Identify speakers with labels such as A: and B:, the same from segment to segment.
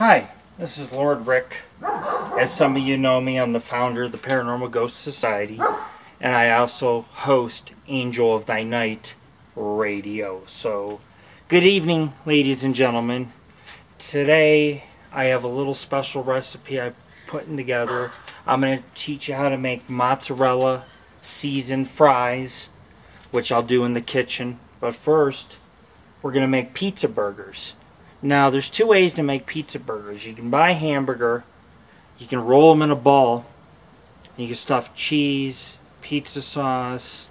A: Hi, this is Lord Rick. As some of you know me, I'm the founder of the Paranormal Ghost Society, and I also host Angel of Thy Night Radio. So, good evening, ladies and gentlemen. Today, I have a little special recipe I'm putting together. I'm going to teach you how to make mozzarella seasoned fries, which I'll do in the kitchen. But first, we're going to make pizza burgers. Now, there's two ways to make pizza burgers. You can buy a hamburger, you can roll them in a ball, you can stuff cheese, pizza sauce,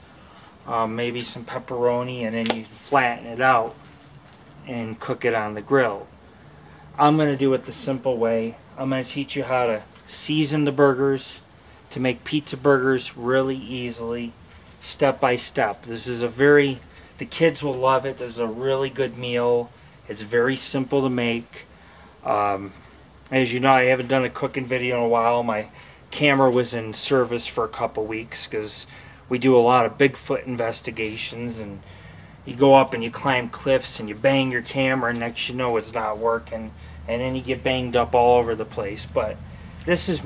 A: maybe some pepperoni, and then you can flatten it out and cook it on the grill. I'm going to do it the simple way. I'm going to teach you how to season the burgers, to make pizza burgers really easily, step by step. The kids will love it. This is a really good meal. It's very simple to make. As you know, I haven't done a cooking video in a while. My camera was in service for a couple weeks because we do a lot of Bigfoot investigations, and you go up and you climb cliffs and you bang your camera, and next you know it's not working, and then you get banged up all over the place. But this is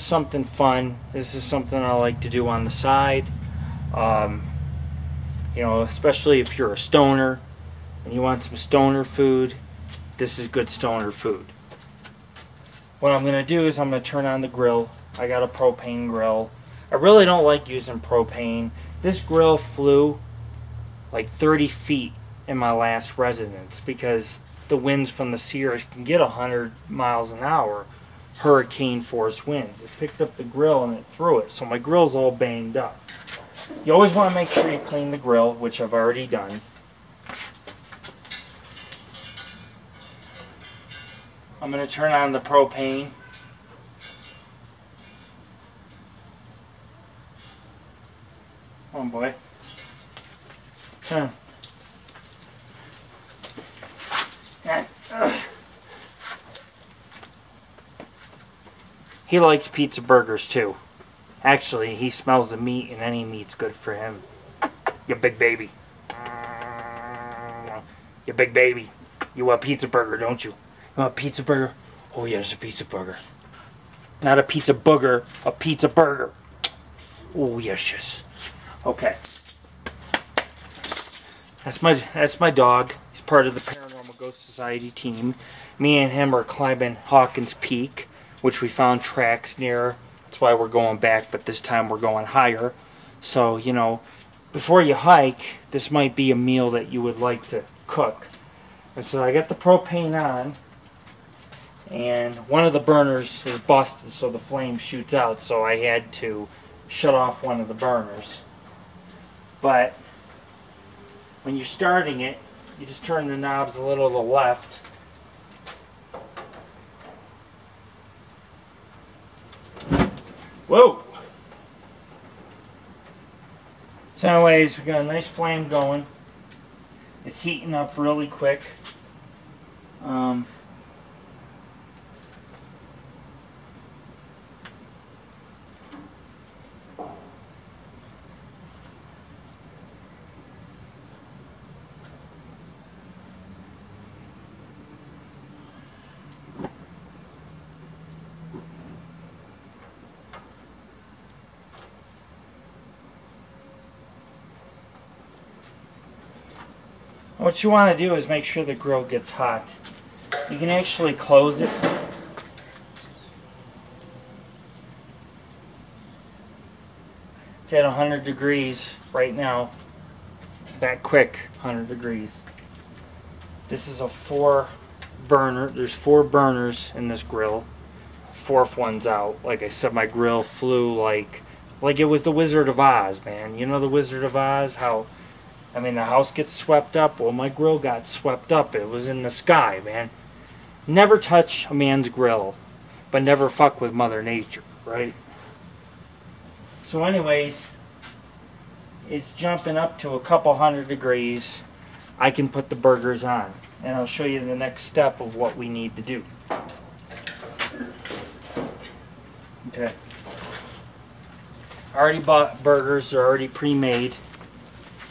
A: something fun. This is something I like to do on the side. Especially if you're a stoner and you want some stoner food, this is good stoner food. What I'm going to do is I'm going to turn on the grill. I got a propane grill. I really don't like using propane. This grill flew like 30 feet in my last residence because the winds from the Sierras can get 100 miles an hour, hurricane force winds. It picked up the grill and it threw it, so my grill's all banged up. You always want to make sure you clean the grill, which I've already done. I'm going to turn on the propane. Oh boy. He likes pizza burgers too. Actually, he smells the meat, and any meat's good for him. You big baby. You big baby. You want a pizza burger, don't you? You want a pizza burger? Oh yes, a pizza burger. Not a pizza booger, a pizza burger. Oh yes. Okay. That's my dog. He's part of the Paranormal Ghost Society team. Me and him are climbing Hawkins Peak, which we found tracks near. That's why we're going back, but this time we're going higher. So, before you hike, this might be a meal that you would like to cook. And so I got the propane on, and one of the burners is busted, so the flame shoots out, so I had to shut off one of the burners. But when you're starting it, you just turn the knobs a little to the left. Whoa! So anyways, we got a nice flame going. It's heating up really quick. What you want to do is make sure the grill gets hot. You can actually close it. It's at 100 degrees right now. That quick, 100 degrees. This is a 4 burner. There's 4 burners in this grill. Fourth one's out. Like I said, my grill flew like it was the Wizard of Oz, man. You know the Wizard of Oz? The house gets swept up. Well, my grill got swept up. It was in the sky, man. Never touch a man's grill, but never fuck with Mother Nature, right? So anyways, it's jumping up to a couple 100 degrees. I can put the burgers on, and I'll show you the next step of what we need to do. Okay. I already bought burgers. They're already pre-made.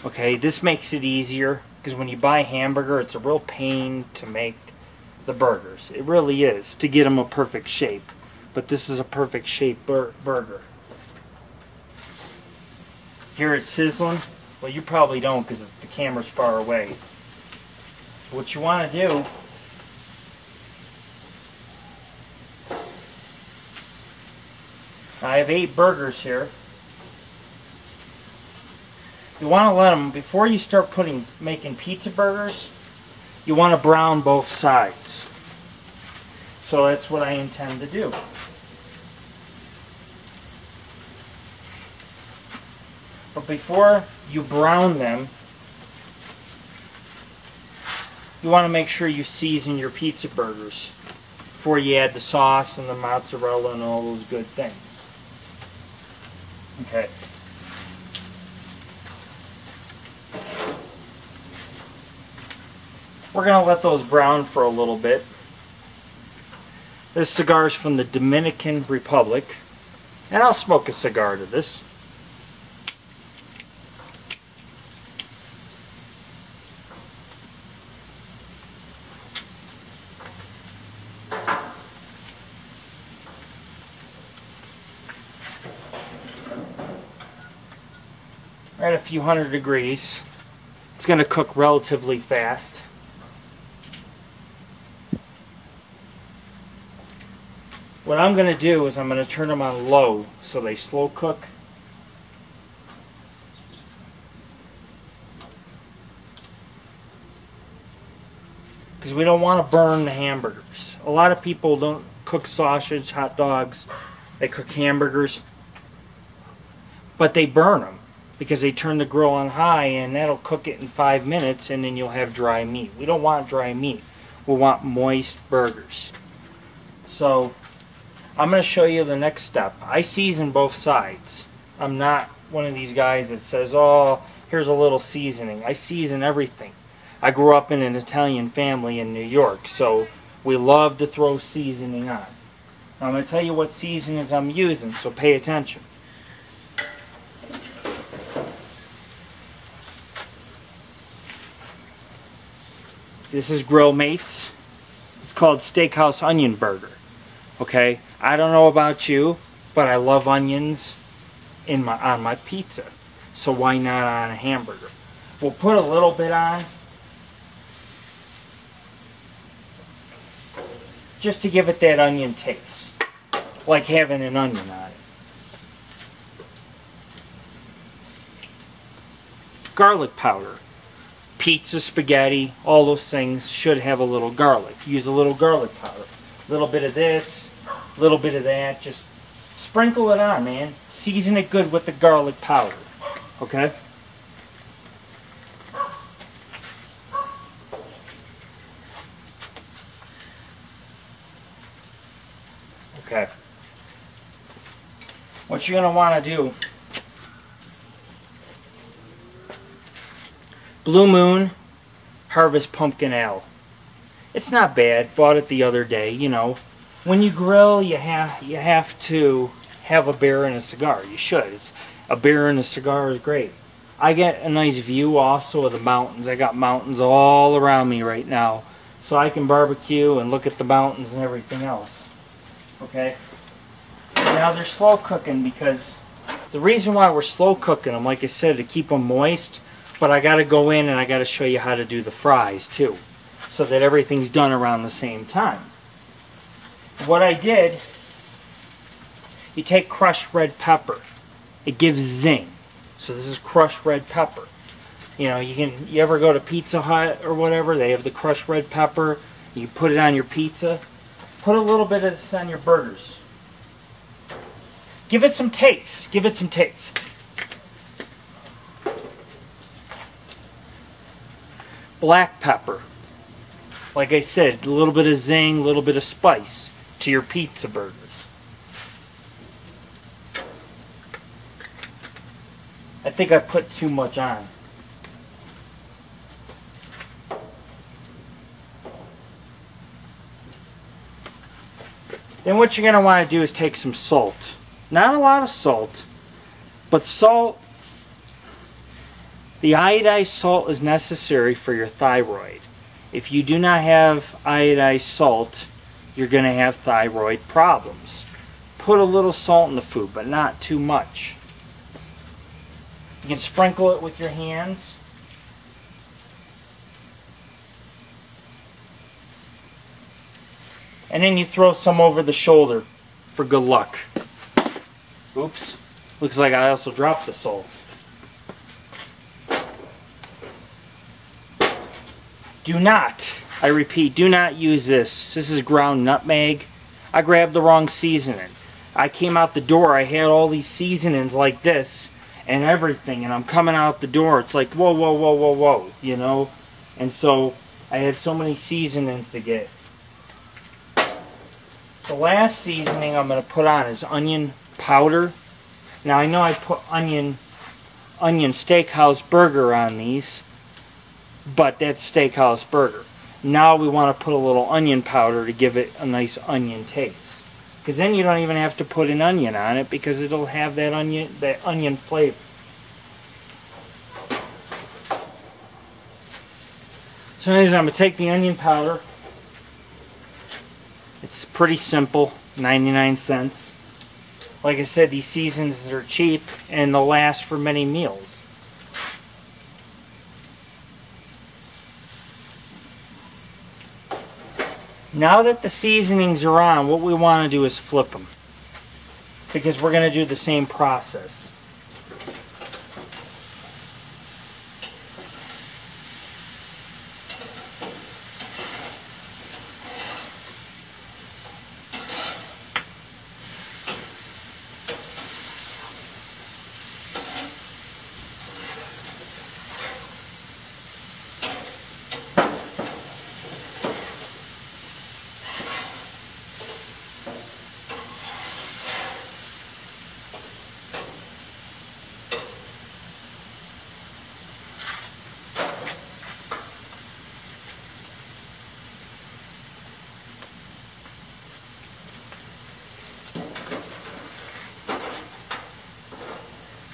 A: Okay, this makes it easier because when you buy a hamburger, it's a real pain to make the burgers. It really is, to get them a perfect shape. But this is a perfect shape burger. Hear it sizzling? Well, you probably don't because the camera's far away. What you want to do, I have 8 burgers here. You want to let them, before you start making pizza burgers, you want to brown both sides. So that's what I intend to do. But before you brown them, you want to make sure you season your pizza burgers before you add the sauce and the mozzarella and all those good things. Okay. We're going to let those brown for a little bit. This cigar is from the Dominican Republic, and I'll smoke a cigar to this. At a few hundred degrees. It's going to cook relatively fast. What I'm going to do is I'm going to turn them on low so they slow cook. Because we don't want to burn the hamburgers. A lot of people don't cook sausage, hot dogs, they cook hamburgers, but they burn them because they turn the grill on high, and that'll cook it in 5 minutes, and then you'll have dry meat. We don't want dry meat. We want moist burgers. So I'm going to show you the next step. I season both sides. I'm not one of these guys that says, oh, here's a little seasoning. I season everything. I grew up in an Italian family in New York, so we love to throw seasoning on. Now, I'm going to tell you what seasonings I'm using, so pay attention. This is Grill Mates. It's called Steakhouse Onion Burger. Okay, I don't know about you, but I love onions on my pizza. So why not on a hamburger? We'll put a little bit on, just to give it that onion taste, like having an onion on it. Garlic powder. Pizza, spaghetti, all those things should have a little garlic. Use a little garlic powder. A little bit of this, a little bit of that. Just sprinkle it on, man. Season it good with the garlic powder. Okay? Okay. What you're going to want to do, Blue Moon Harvest Pumpkin Ale. It's not bad. Bought it the other day. You know, when you grill, you have to have a beer and a cigar. You should. A beer and a cigar is great. I get a nice view also of the mountains. I got mountains all around me right now, so I can barbecue and look at the mountains and everything else. Okay. Now they're slow cooking because the reason why we're slow cooking them, like I said, to keep them moist. But I got to go in and I got to show you how to do the fries too, so that everything's done around the same time. What I did, you take crushed red pepper. It gives zing. So this is crushed red pepper. You know, you ever go to Pizza Hut or whatever, they have the crushed red pepper. You put it on your pizza. Put a little bit of this on your burgers. Give it some taste. Give it some taste. Black pepper. Like I said, a little bit of zing, a little bit of spice to your pizza burgers. I think I put too much on. Then what you're going to want to do is take some salt. Not a lot of salt, but salt. The iodized salt is necessary for your thyroid. if you do not have iodized salt, you're going to have thyroid problems. Put a little salt in the food, but not too much. You can sprinkle it with your hands. And then you throw some over the shoulder for good luck. Oops. Looks like I also dropped the salt. Do not, I repeat, do not use this. This is ground nutmeg. I grabbed the wrong seasoning. I came out the door, I had all these seasonings like this and everything, and I'm coming out the door. It's like, whoa, whoa, whoa, whoa, whoa, you know? And so I had so many seasonings to get. The last seasoning I'm going to put on is onion powder. Now I know I put onion steakhouse burger on these, but that's steakhouse burger. Now we want to put a little onion powder to give it a nice onion taste. Because then you don't even have to put an onion on it because it'll have that onion flavor. So I'm going to take the onion powder. It's pretty simple, 99 cents. Like I said, these seasons are cheap and they'll last for many meals. Now that the seasonings are on, what we want to do is flip them. Because we're going to do the same process.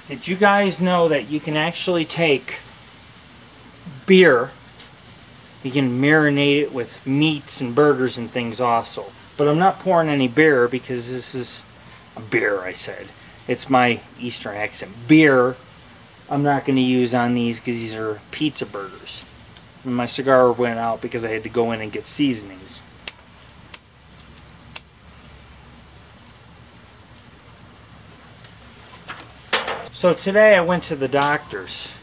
A: Did you guys know that you can actually take beer, you can marinate it with meats and burgers and things also. But I'm not pouring any beer because this is a beer, I said. It's my Eastern accent. Beer, I'm not going to use on these because these are pizza burgers. And my cigar went out because I had to go in and get seasonings. So today I went to the doctor's,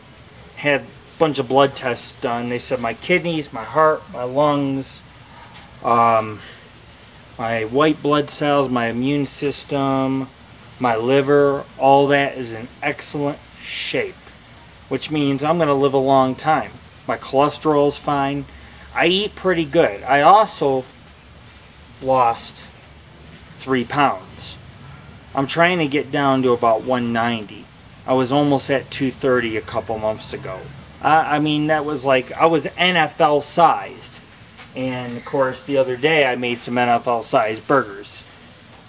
A: had a bunch of blood tests done. They said my kidneys, my heart, my lungs, my white blood cells, my immune system, my liver, all that is in excellent shape. Which means I'm going to live a long time. My cholesterol's fine. I eat pretty good. I also lost 3 pounds. I'm trying to get down to about 190. I was almost at 230 a couple months ago. I mean, that was like, I was NFL sized. And of course, the other day I made some NFL sized burgers.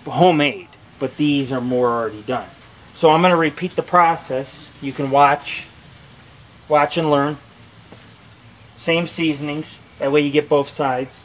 A: Homemade. But these are more already done. So I'm going to repeat the process. You can watch and learn. Same seasonings. That way you get both sides.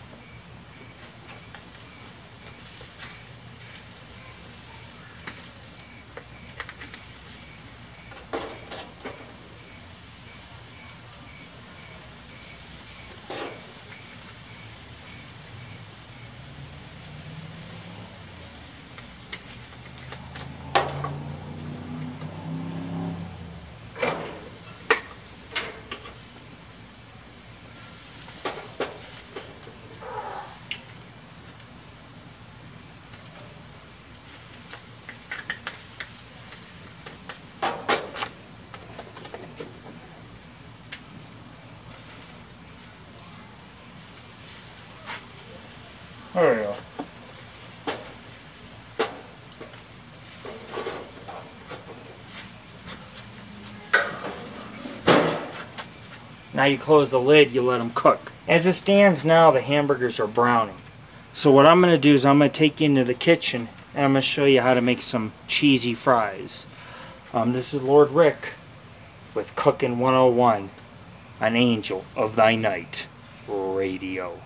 A: There we go. Now you close the lid, you let them cook. As it stands now, the hamburgers are browning. So what I'm going to do is I'm going to take you into the kitchen and I'm going to show you how to make some cheesy fries. This is Lord Rick with Cooking 101 on Angel of Thy Night Radio. Radio.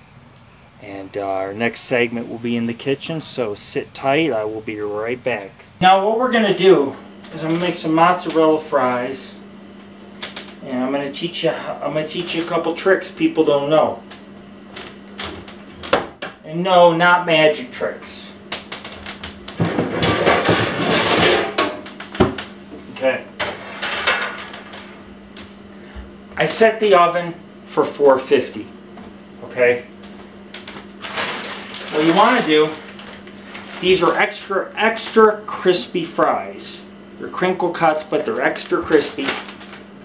A: And our next segment will be in the kitchen, so sit tight. I will be right back. Now what we're going to do is I'm going to make some mozzarella fries. And I'm going to teach you a couple tricks people don't know. And no, not magic tricks. Okay. I set the oven for 450. Okay. What you want to do, these are extra crispy fries. They're crinkle cuts, but they're extra crispy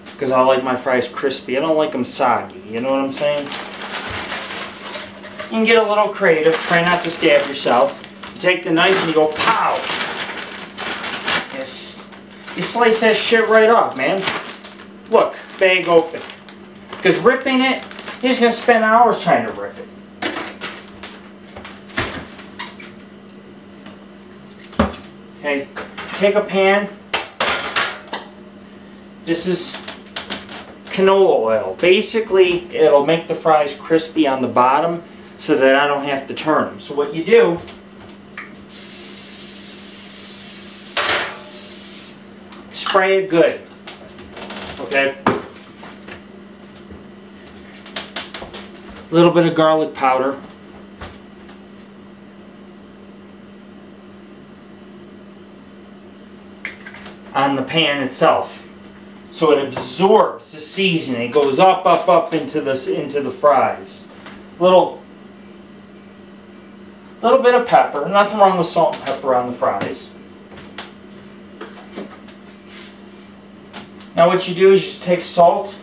A: because I like my fries crispy. I don't like them soggy. You know what I'm saying? You can get a little creative. Try not to stab yourself. You take the knife and you go pow. You slice that shit right off, man. Look, bag open. Because ripping it, you're just going to spend hours trying to rip it. Okay, take a pan. This is canola oil. Basically, it'll make the fries crispy on the bottom so that I don't have to turn them. So what you do, spray it good. Okay? A little bit of garlic powder. On the pan itself, so it absorbs the seasoning. It goes up into the fries. Little bit of pepper. Nothing wrong with salt and pepper on the fries. Now what you do is you just take salt.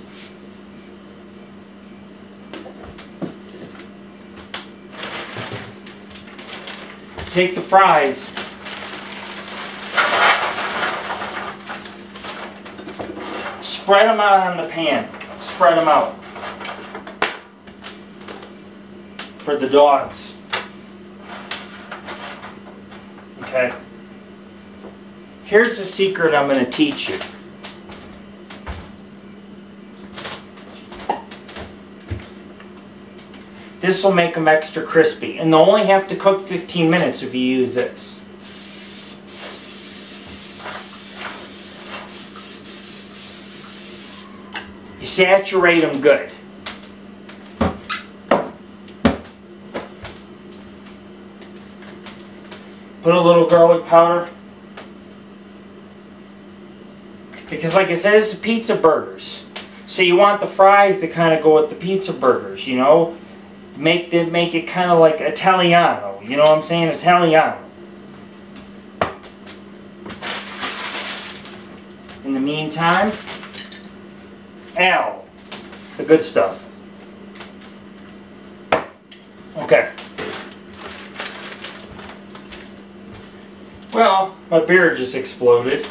A: Take the fries. Spread them out on the pan. Spread them out. For the dogs. Okay. Here's the secret I'm going to teach you. This will make them extra crispy. And they'll only have to cook 15 minutes if you use this. You saturate them good. Put a little garlic powder. Because like I said, this is pizza burgers. So you want the fries to kind of go with the pizza burgers, you know? Make it kind of like Italiano. You know what I'm saying? Italiano. In the meantime, the good stuff. Okay. Well, my beer just exploded.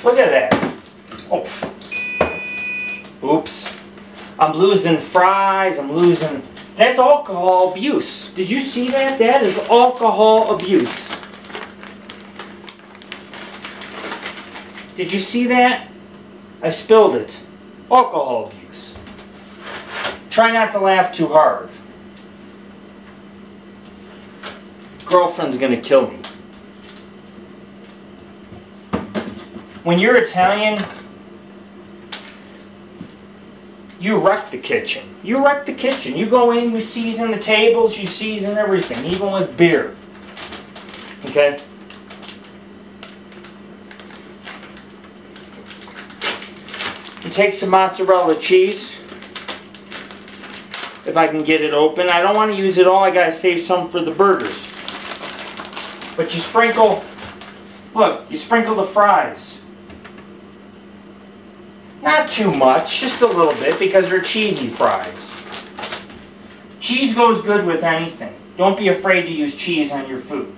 A: Look at that. Oh. Oops. I'm losing fries. I'm losing... That's alcohol abuse. Did you see that? That is alcohol abuse. Did you see that? I spilled it. Alcohol abuse. Try not to laugh too hard. Girlfriend's gonna kill me. When you're Italian, you wreck the kitchen. You wreck the kitchen. You go in, you season the tables, you season everything, even with beer. Okay? You take some mozzarella cheese. If I can get it open. I don't want to use it all. I gotta save some for the burgers. But you sprinkle, look, you sprinkle the fries. Not too much, just a little bit, because they're cheesy fries. Cheese goes good with anything. Don't be afraid to use cheese on your food.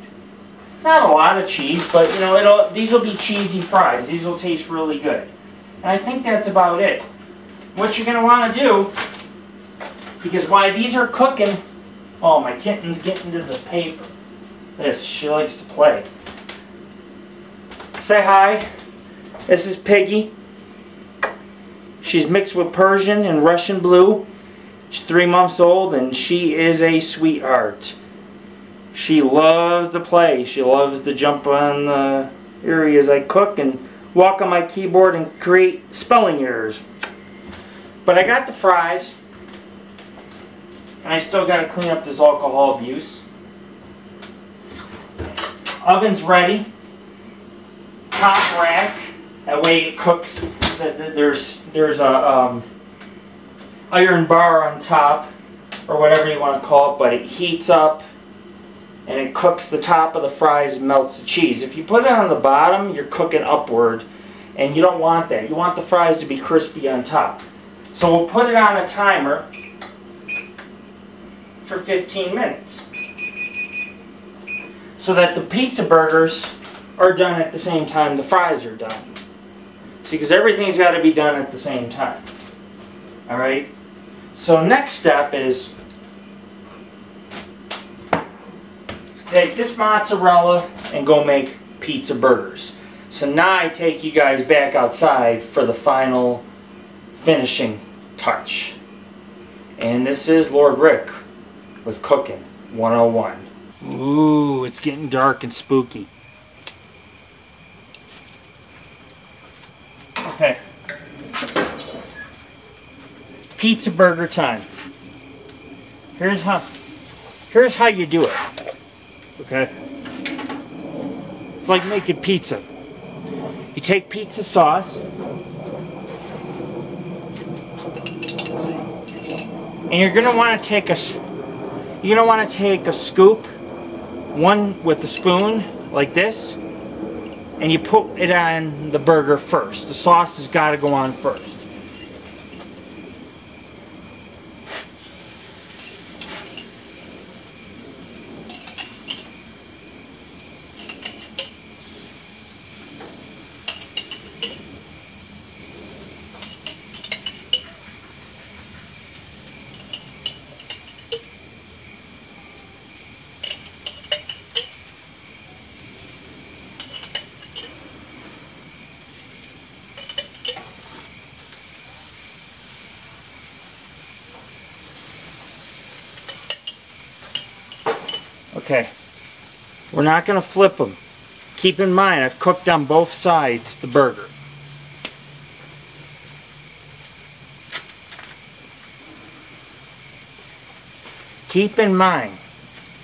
A: Not a lot of cheese, but you know, these will be cheesy fries. These will taste really good. And I think that's about it. What you're going to want to do, because while these are cooking, oh, my kitten's getting to the paper. She likes to play. Say hi. This is Piggy. She's mixed with Persian and Russian blue. She's 3 months old, and she is a sweetheart. She loves to play. She loves to jump on the areas I cook and walk on my keyboard and create spelling errors. But I got the fries, and I still got to clean up this alcohol abuse. Oven's ready. Top rack. That way it cooks. There's a iron bar on top, or whatever you want to call it, but it heats up and it cooks the top of the fries and melts the cheese. If you put it on the bottom, you're cooking upward, and you don't want that. You want the fries to be crispy on top. So we'll put it on a timer for 15 minutes so that the pizza burgers are done at the same time the fries are done. See, because everything's got to be done at the same time. Alright? So next step is take this mozzarella and go make pizza burgers. So now I take you guys back outside for the final finishing touch. And this is Lord Rick with Cooking 101. Ooh, it's getting dark and spooky. Okay. Pizza burger time. Here's how you do it. Okay? It's like making pizza. You take pizza sauce and you're gonna want to take a scoop, one with the spoon like this, and you put it on the burger first. The sauce has got to go on first. Okay, we're not going to flip them. Keep in mind, I've cooked on both sides the burger. Keep in mind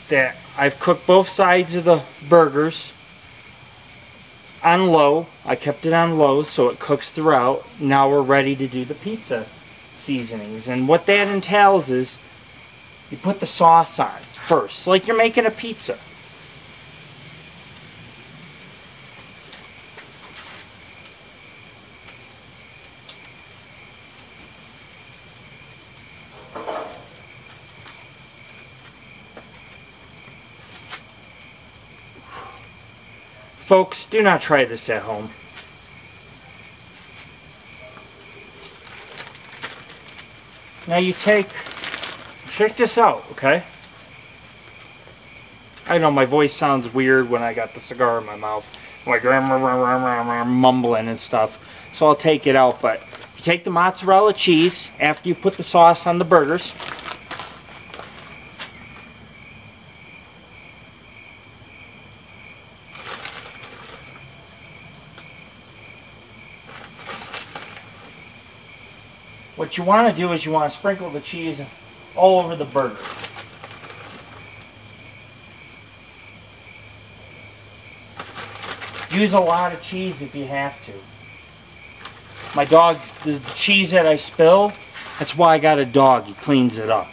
A: that I've cooked both sides of the burgers on low. I kept it on low so it cooks throughout. Now we're ready to do the pizza seasonings. And what that entails is you put the sauce on first, like you're making a pizza. Folks, do not try this at home. Now you check this out, okay? I know my voice sounds weird when I got the cigar in my mouth, like mumbling and stuff, so I'll take it out. But you take the mozzarella cheese after you put the sauce on the burgers. What you want to do is you want to sprinkle the cheese all over the burger. Use a lot of cheese if you have to. My dog, the cheese that I spill, that's why I got a dog. He cleans it up.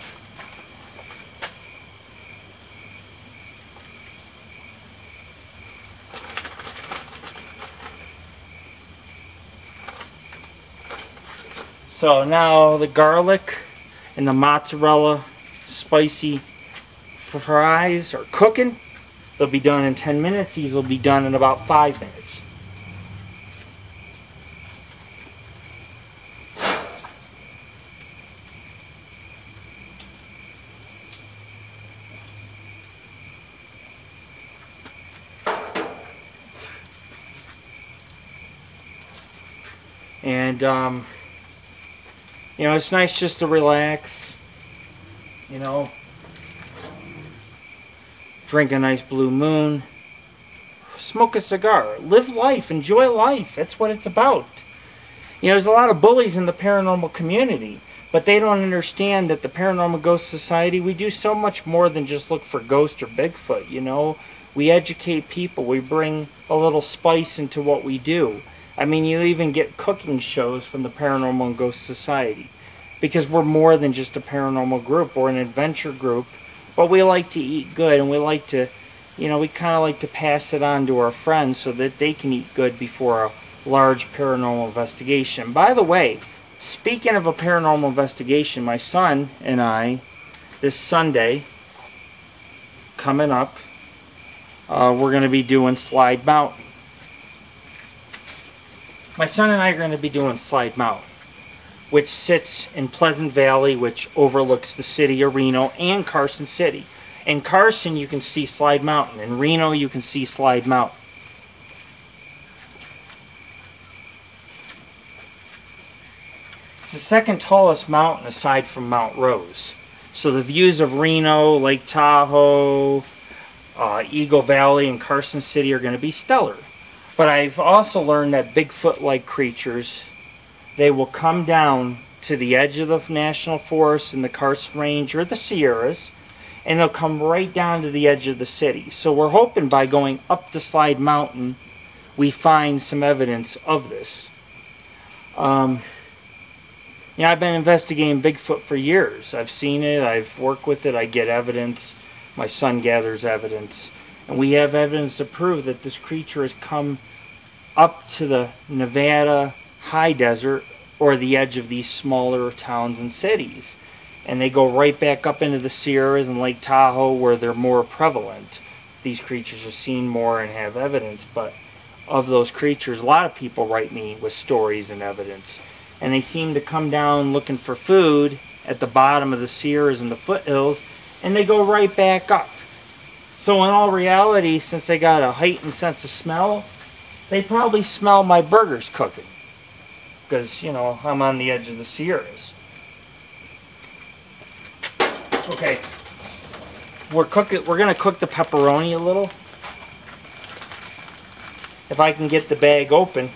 A: So now the garlic and the mozzarella spicy fries are cooking. They'll be done in 10 minutes. These will be done in about 5 minutes. And You know, it's nice just to relax. You know, drink a nice Blue Moon. Smoke a cigar. Live life. Enjoy life. That's what it's about. You know, there's a lot of bullies in the paranormal community, but they don't understand that the Paranormal Ghost Society, we do so much more than just look for ghosts or Bigfoot, you know. We educate people. We bring a little spice into what we do. I mean, you even get cooking shows from the Paranormal Ghost Society, because we're more than just a paranormal group. We're an adventure group, but we like to eat good, and we like to, you know, we kind of like to pass it on to our friends so that they can eat good before a large paranormal investigation. By the way, speaking of a paranormal investigation, my son and I, this Sunday coming up, we're going to be doing Slide Mountain. My son and I are going to be doing Slide Mountain, which sits in Pleasant Valley, which overlooks the city of Reno and Carson City. In Carson, you can see Slide Mountain. In Reno, you can see Slide Mountain. It's the second tallest mountain aside from Mount Rose. So the views of Reno, Lake Tahoe, Eagle Valley, and Carson City are going to be stellar. But I've also learned that Bigfoot-like creatures, they will come down to the edge of the National Forest in the Carson Range or the Sierras, and they'll come right down to the edge of the city. So we're hoping by going up the Slide Mountain, we find some evidence of this. Yeah, I've been investigating Bigfoot for years. I've seen it, I've worked with it, I get evidence. My son gathers evidence. And we have evidence to prove that this creature has come up to the Nevada high desert or the edge of these smaller towns and cities. And they go right back up into the Sierras and Lake Tahoe where they're more prevalent. These creatures are seen more and have evidence, but of those creatures, a lot of people write me with stories and evidence. And they seem to come down looking for food at the bottom of the Sierras and the foothills, and they go right back up. So in all reality, since they got a heightened sense of smell, they probably smell my burgers cooking. Because, you know, I'm on the edge of the Sierras. Okay, we're going to cook the pepperoni a little. If I can get the bag open.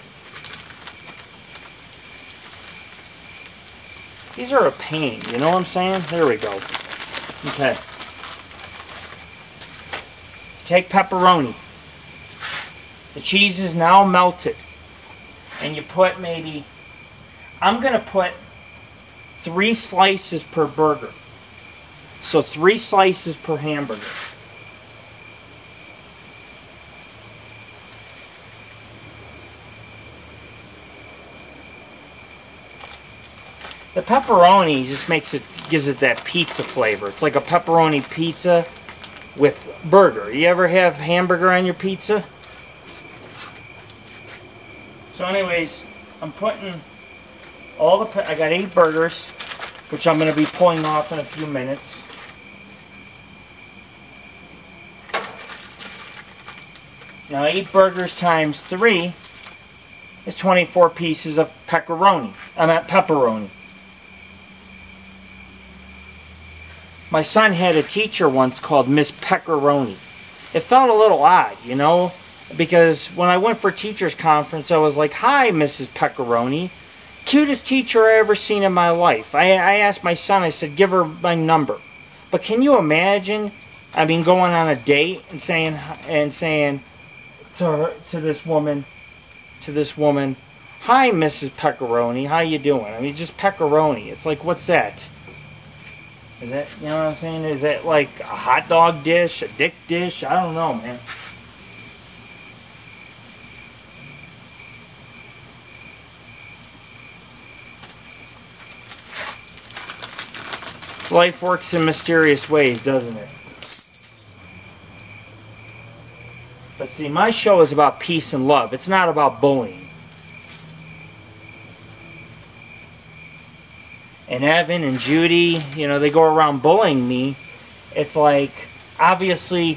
A: These are a pain, you know what I'm saying? There we go. Okay. Take pepperoni. The cheese is now melted. And you put maybe, I'm going to put 3 slices per burger. So 3 slices per hamburger. The pepperoni just gives it that pizza flavor. It's like a pepperoni pizza with burger. You ever have hamburger on your pizza? So anyways, I'm putting all the, I got 8 burgers, which I'm going to be pulling off in a few minutes. Now 8 burgers times 3 is 24 pieces of pepperoni. Pepperoni. My son had a teacher once called Miss Pepperoni. It felt a little odd, you know, because when I went for teacher's conference, I was like, "Hi, Mrs. Pepperoni. Cutest teacher I ever seen in my life." I asked my son, I said, "Give her my number." But can you imagine, I mean, going on a date and saying to this woman, "Hi, Mrs. Pepperoni, how you doing?" I mean, just pepperoni. It's like, what's that? Is that, you know what I'm saying? Is that like a hot dog dish, a dick dish? I don't know, man. Life works in mysterious ways, doesn't it? But see, my show is about peace and love. It's not about bullying. And Evan and Judy, you know, they go around bullying me. It's like, obviously,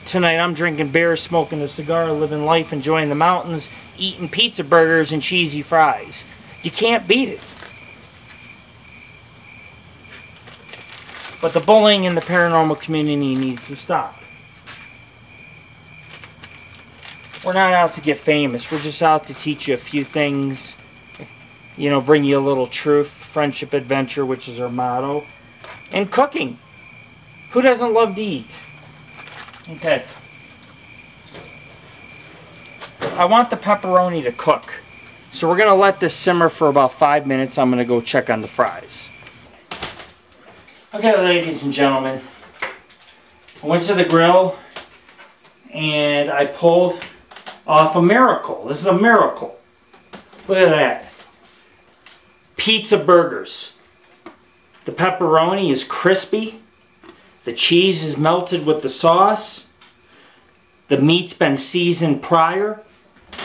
A: tonight I'm drinking beer, smoking a cigar, living life, enjoying the mountains, eating pizza burgers and cheesy fries. You can't beat it. But the bullying in the paranormal community needs to stop. We're not out to get famous. We're just out to teach you a few things. You know, bring you a little truth, friendship, adventure, which is our motto. And cooking. Who doesn't love to eat? Okay. I want the pepperoni to cook. So we're going to let this simmer for about 5 minutes. I'm going to go check on the fries. Okay, ladies and gentlemen. I went to the grill and I pulled off a miracle. This is a miracle. Look at that. Pizza burgers. The pepperoni is crispy. The cheese is melted with the sauce. The meat's been seasoned prior.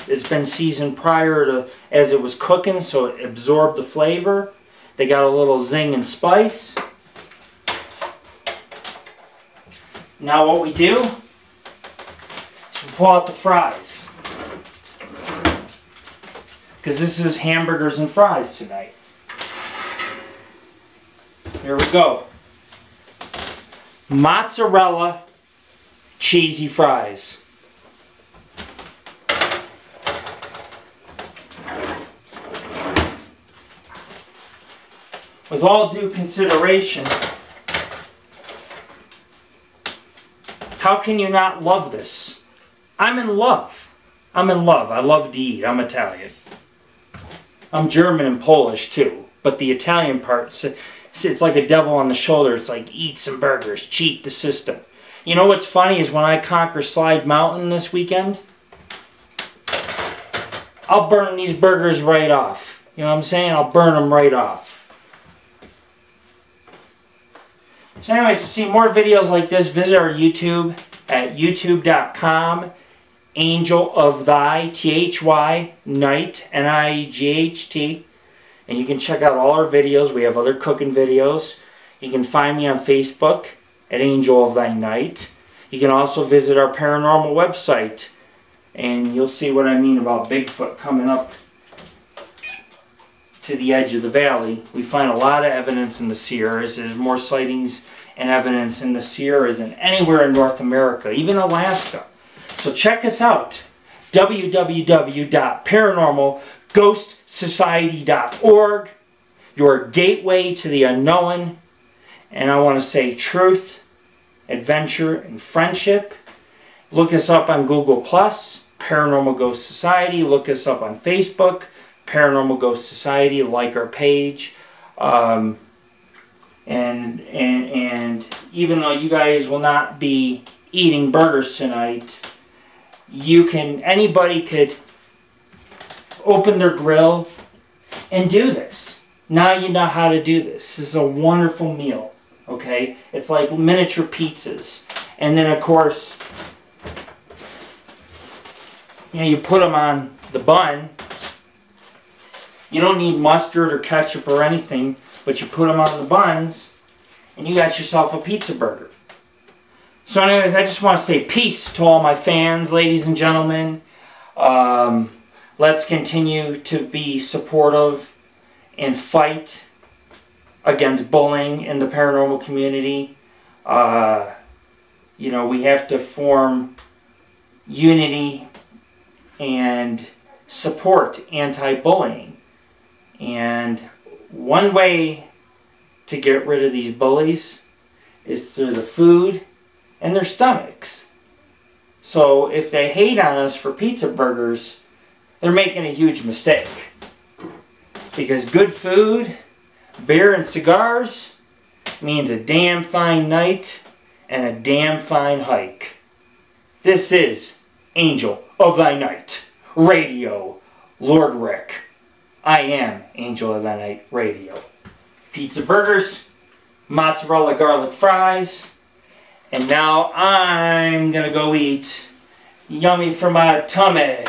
A: It's been seasoned prior to as it was cooking, so it absorbed the flavor. They got a little zing and spice. Now what we do is we pull out the fries. Because this is hamburgers and fries tonight. Here we go. Mozzarella cheesy fries. With all due consideration, how can you not love this? I'm in love. I'm in love. I love to eat. I'm Italian. I'm German and Polish too. But the Italian part, it's like a devil on the shoulder. It's like, eat some burgers, cheat the system. You know what's funny is when I conquer Slide Mountain this weekend, I'll burn these burgers right off. You know what I'm saying? I'll burn them right off. So anyways, to see more videos like this, visit our YouTube at youtube.com, AngelOfThy, T-H-Y, Night, N-I-G-H-T. And you can check out all our videos. We have other cooking videos. You can find me on Facebook at AngelOfThyNight. You can also visit our paranormal website. And you'll see what I mean about Bigfoot coming up to the edge of the valley. We find a lot of evidence in the Sierras. There's more sightings and evidence in the Sierras than anywhere in North America, even Alaska. So check us out. www.paranormalghostsociety.org, your gateway to the unknown. And I want to say truth, adventure, and friendship. Look us up on Google+, Paranormal Ghost Society. Look us up on Facebook, Paranormal Ghost Society. Like our page. And even though you guys will not be eating burgers tonight, anybody could open their grill and do this. Now you know how to do this. This is a wonderful meal, okay? It's like miniature pizzas. And then of course, you know, you put them on the bun. You don't need mustard or ketchup or anything, but you put them on the buns and you got yourself a pizza burger. So anyways, I just want to say peace to all my fans, ladies and gentlemen. Let's continue to be supportive and fight against bullying in the paranormal community. You know, we have to form unity and support anti-bullying. And one way to get rid of these bullies is through the food and their stomachs. So if they hate on us for pizza burgers, they're making a huge mistake. Because good food, beer and cigars means a damn fine night and a damn fine hike. This is Angel of Thy Night Radio, Lord Rick. I am Angel of Thy Night Radio. Pizza burgers, mozzarella garlic fries, and now I'm gonna go eat yummy for my tummy.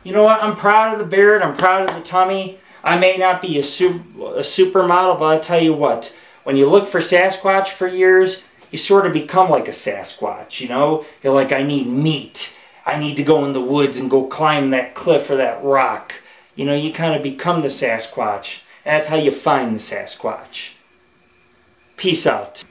A: You know what? I'm proud of the beard. I'm proud of the tummy. I may not be a supermodel, but I tell you what, when you look for Sasquatch for years, you sort of become like a Sasquatch, you know? You're like, I need meat. I need to go in the woods and go climb that cliff or that rock. You know, you kind of become the Sasquatch. And that's how you find the Sasquatch. Peace out.